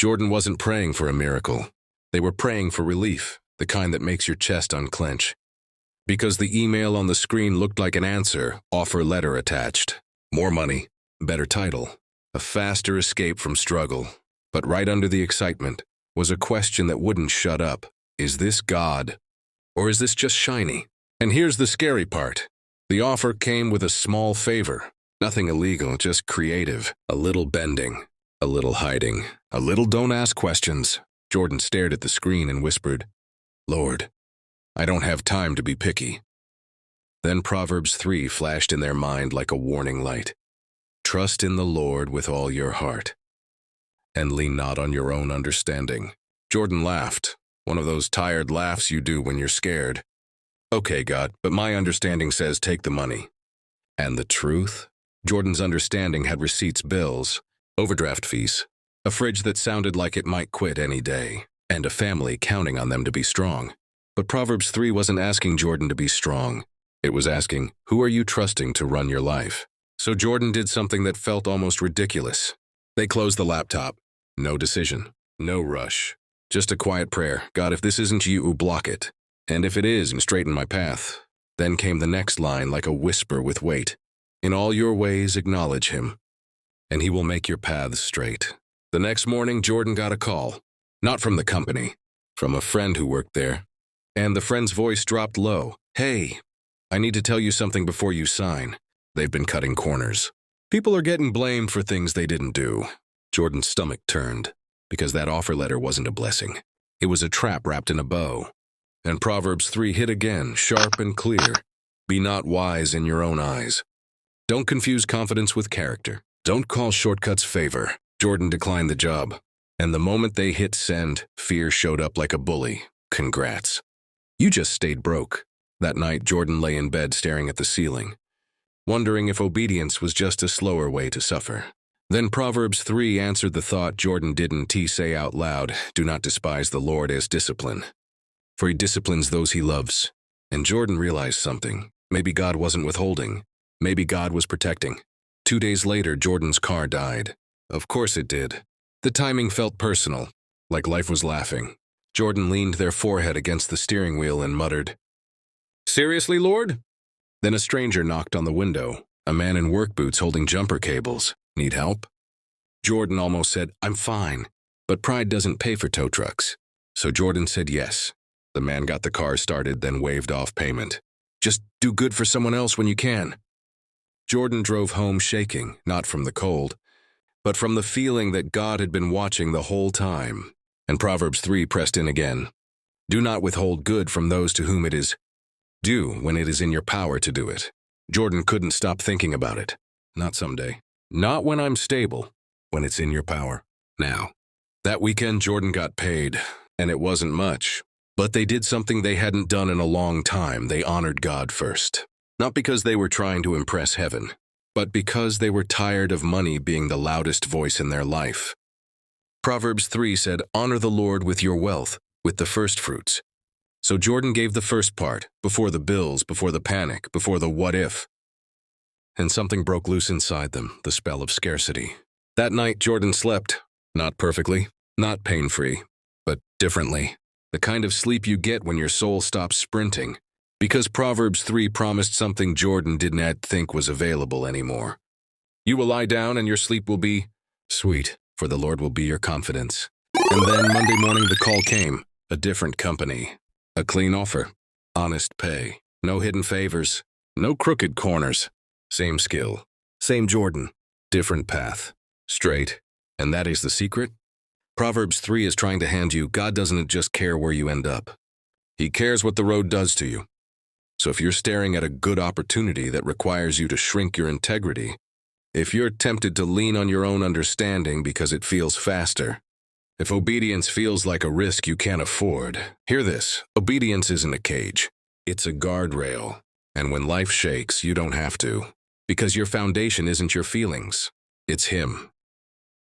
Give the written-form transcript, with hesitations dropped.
Jordan wasn't praying for a miracle. They were praying for relief, the kind that makes your chest unclench. Because the email on the screen looked like an answer, offer letter attached. More money, better title, a faster escape from struggle. But right under the excitement was a question that wouldn't shut up. Is this God? Or is this just shiny? And here's the scary part. The offer came with a small favor. Nothing illegal, just creative. A little bending, a little hiding, a little don't ask questions. Jordan stared at the screen and whispered, Lord, I don't have time to be picky. Then Proverbs 3 flashed in their mind like a warning light. Trust in the Lord with all your heart, and lean not on your own understanding. Jordan laughed, one of those tired laughs you do when you're scared. Okay, God, but my understanding says take the money. And the truth? Jordan's understanding had receipts, bills, overdraft fees, a fridge that sounded like it might quit any day, and a family counting on them to be strong. But Proverbs 3 wasn't asking Jordan to be strong. It was asking, who are you trusting to run your life? So Jordan did something that felt almost ridiculous. They closed the laptop. No decision. No rush. Just a quiet prayer. God, if this isn't you, block it. And if it is, straighten my path. Then came the next line like a whisper with weight. In all your ways acknowledge him, and he will make your paths straight. The next morning, Jordan got a call. Not from the company, from a friend who worked there. And the friend's voice dropped low. Hey, I need to tell you something before you sign. They've been cutting corners. People are getting blamed for things they didn't do. Jordan's stomach turned, because that offer letter wasn't a blessing. It was a trap wrapped in a bow. And Proverbs 3 hit again, sharp and clear. Be not wise in your own eyes. Don't confuse confidence with character. Don't call shortcuts favor. Jordan declined the job. And the moment they hit send, fear showed up like a bully. Congrats. You just stayed broke. That night, Jordan lay in bed staring at the ceiling, wondering if obedience was just a slower way to suffer. Then Proverbs 3 answered the thought Jordan didn't say out loud, do not despise the Lord as discipline, for he disciplines those he loves. And Jordan realized something. Maybe God wasn't withholding. Maybe God was protecting. 2 days later, Jordan's car died. Of course it did. The timing felt personal, like life was laughing. Jordan leaned their forehead against the steering wheel and muttered, Seriously, Lord? Then a stranger knocked on the window, a man in work boots holding jumper cables. Need help? Jordan almost said, I'm fine, but pride doesn't pay for tow trucks. So Jordan said yes. The man got the car started, then waived off payment. Just do good for someone else when you can. Jordan drove home shaking, not from the cold, but from the feeling that God had been watching the whole time. And Proverbs 3 pressed in again. Do not withhold good from those to whom it is due when it is in your power to do it. Jordan couldn't stop thinking about it. Not someday. Not when I'm stable. When it's in your power. Now. That weekend, Jordan got paid, and it wasn't much. But they did something they hadn't done in a long time. They honored God first. Not because they were trying to impress heaven, but because they were tired of money being the loudest voice in their life. Proverbs 3 said, honor the Lord with your wealth, with the first fruits. So Jordan gave the first part, before the bills, before the panic, before the what if. And something broke loose inside them, the spell of scarcity. That night, Jordan slept, not perfectly, not pain-free, but differently. The kind of sleep you get when your soul stops sprinting. Because Proverbs 3 promised something Jordan didn't think was available anymore. You will lie down and your sleep will be sweet, for the Lord will be your confidence. And then Monday morning the call came, a different company. A clean offer, honest pay, no hidden favors, no crooked corners. Same skill, same Jordan, different path, straight. And that is the secret? Proverbs 3 is trying to hand you, God doesn't just care where you end up. He cares what the road does to you. So if you're staring at a good opportunity that requires you to shrink your integrity, if you're tempted to lean on your own understanding because it feels faster, if obedience feels like a risk you can't afford, hear this, obedience isn't a cage. It's a guardrail. And when life shakes, you don't have to. Because your foundation isn't your feelings. It's Him.